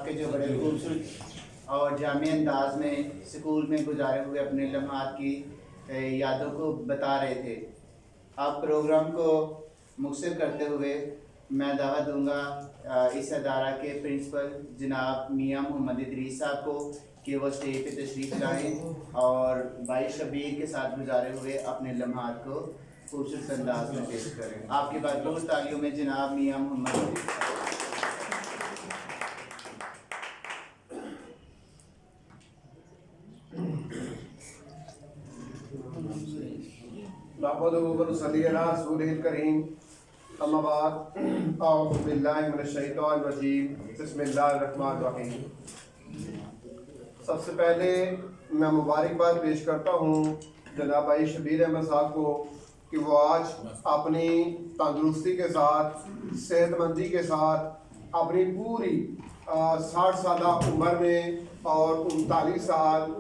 آپ کے جو بڑے خوبصورت اور جامع انداز میں اسکول میں گزارے ہوئے اپنے لمحات کی یادوں کو بتا رہے تھے. آپ پروگرام کو مختصر کرتے ہوئے میں دعوت دوں گا اس ادارہ کے پرنسپل جناب میاں محمد ادریس صاحب کو کہ وہ اسٹیج پہ تشریف لائیں اور بھائی شبیر کے ساتھ گزارے ہوئے اپنے لمحات کو خوبصورت انداز میں پیش کریں. آپ کی بھرپور تالیوں میں جناب میاں محمد ادریس صاحب. نحمدہ و نصلی علی رسولہ الکریم اما بعد اعوذ باللہ من الشیطان الرجیم بسم اللہ الرحمن الرحیم. سب سے پہلے میں مبارکباد پیش کرتا ہوں جناب بھائی شبیر احمد صاحب کو کہ وہ آج اپنی تندرستی کے ساتھ صحت مندی کے ساتھ اپنی پوری 60 سالہ عمر میں اور 39 سال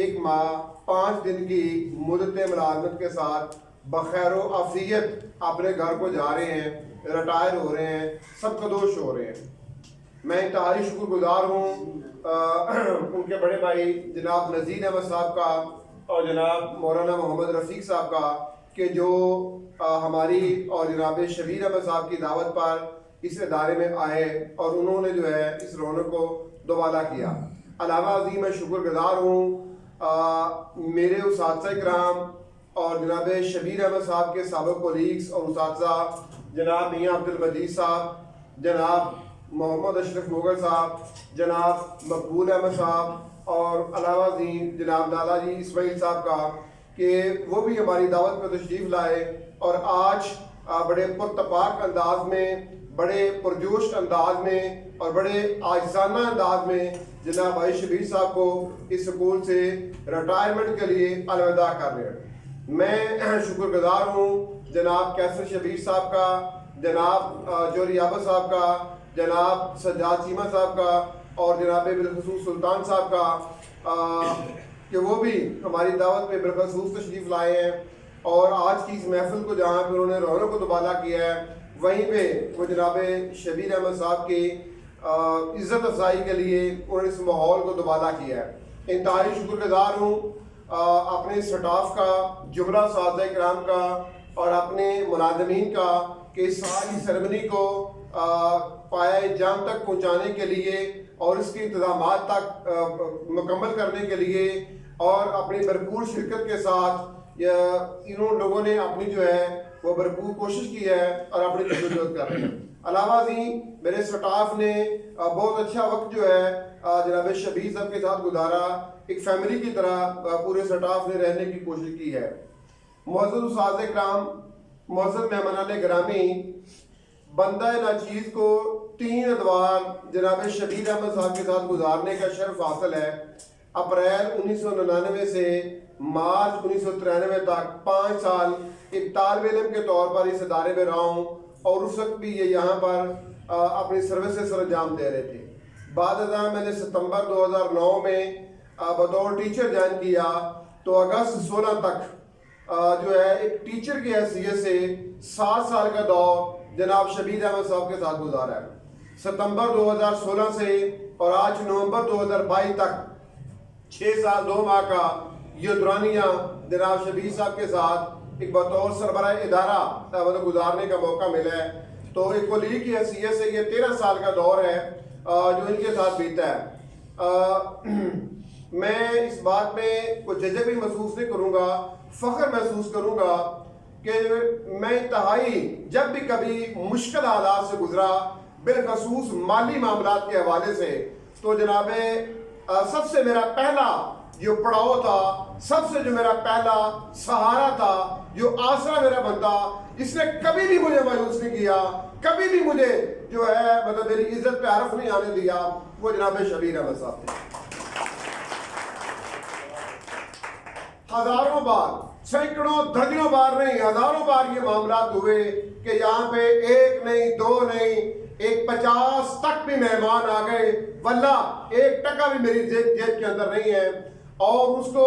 1 ماہ 5 دن کی مدت ملازمت کے ساتھ بخیر و عافیت اپنے گھر کو جا رہے ہیں, ریٹائر ہو رہے ہیں, سب قدوش ہو رہے ہیں. میں انتہائی شکر گزار ہوں ان کے بڑے بھائی جناب نذیر احمد صاحب کا اور جناب مولانا محمد رفیق صاحب کا کہ جو ہماری اور جناب شبیر احمد صاحب کی دعوت پر اس ادارے میں آئے اور انہوں نے جو ہے اس رونق کو دوبالا کیا. علاوہ ازیں میں شکر گزار ہوں میرے اساتذہ کرام اور جناب شبیر احمد صاحب کے سابق کولیگز اور اساتذہ جناب میاں عبد المجید صاحب, جناب محمد اشرف مغل صاحب, جناب مقبول احمد صاحب اور علاوہ ازیں جناب لالا جی اسماعیل صاحب کا کہ وہ بھی ہماری دعوت میں تشریف لائے اور آج بڑے پرتپاک انداز میں, بڑے پرجوش انداز میں اور بڑے عاجزانہ انداز میں جناب بھائی شبیر صاحب کو اس سکول سے ریٹائرمنٹ کے لیے الوداع کر رہے ہیں. میں شکر گزار ہوں جناب کیسر شبیر صاحب کا, جناب جوہری عابد صاحب کا, جناب سجاد چیمہ صاحب کا اور جناب بالخصوص سلطان صاحب کا کہ وہ بھی ہماری دعوت میں بالخصوص تشریف لائے ہیں اور آج کی اس محفل کو جہاں پہ انہوں نے رونق کو دوبالا کیا ہے وہیں پہ وہ جناب شبیر احمد صاحب کی عزت افزائی کے لیے انہوں نے اس ماحول کو دوبالا کیا ہے. انتہائی شکر گزار ہوں اپنے سٹاف کا, جملہ اساتذہ کرام کا اور اپنے ملازمین کا کہ اس ساری سرمنی کو پایہ جام تک پہنچانے کے لیے اور اس کے انتظامات تک مکمل کرنے کے لیے اور اپنی بھرپور شرکت کے ساتھ انہوں لوگوں نے اپنی جو ہے وہ بھرپور کوشش کی ہے اور اپنی جدوجہد کر رہے ہیں. علاوہ ازیں میرے سٹاف نے بہت اچھا وقت جو ہے جناب شبیر صاحب کے ساتھ گزارا, ایک فیملی کی طرح پورے سٹاف نے رہنے کی کوشش کی ہے. معزز اساتذہ کرام, معزز مہمانان گرامی, بندہ ناچیز کو 3 ادوار جناب شبیر احمد صاحب کے ساتھ گزارنے کا شرف حاصل ہے. اپریل 1999 سے مارچ 1993 تک 5 سال ایک طالب علم کے طور پر اس ادارے میں رہا ہوں اور اس وقت بھی یہ یہاں پر اپنی سروسز سر انجام دے رہے تھے. بعد ازاں میں نے ستمبر 2009 میں بطور ٹیچر جوائن کیا تو اگست 16 تک جو ہے ایک ٹیچر کی حیثیت سے 7 سال کا دور جناب شبیر احمد صاحب کے ساتھ گزارا ہے. ستمبر 2016 سے اور آج نومبر 2022 تک 6 سال 2 ماہ کا یہ دورانیہ جناب شبیر صاحب کے ساتھ ایک بطور سربراہ ادارہ گزارنے کا موقع ملا ہے. تو ایک ولی کی حیثیت سے یہ 13 سال کا دور ہے جو ان کے ساتھ بیتا ہے. میں اس بات میں کوئی جھجک بھی محسوس نہیں کروں گا, فخر محسوس کروں گا کہ میں انتہائی جب بھی کبھی مشکل حالات سے گزرا بالخصوص مالی معاملات کے حوالے سے تو جناب سب سے میرا پہلا جو پڑاؤ تھا, سب سے جو میرا پہلا سہارا تھا, جو آسرا میرا بنتا, اس نے کبھی بھی مجھے مایوس نہیں کیا, کبھی بھی مجھے جو ہے مطلب میری عزت پہ حرف نہیں آنے دیا, وہ جناب شبیر احمد صاحب تھے. ہزاروں بار, سینکڑوں درجنوں بار نہیں, ہزاروں بار یہ معاملات ہوئے کہ یہاں پہ 1 نہیں 2 نہیں 50 تک بھی مہمان آ گئے, واللہ 1 ٹکا بھی میری جیب کے اندر نہیں ہے اور اس کو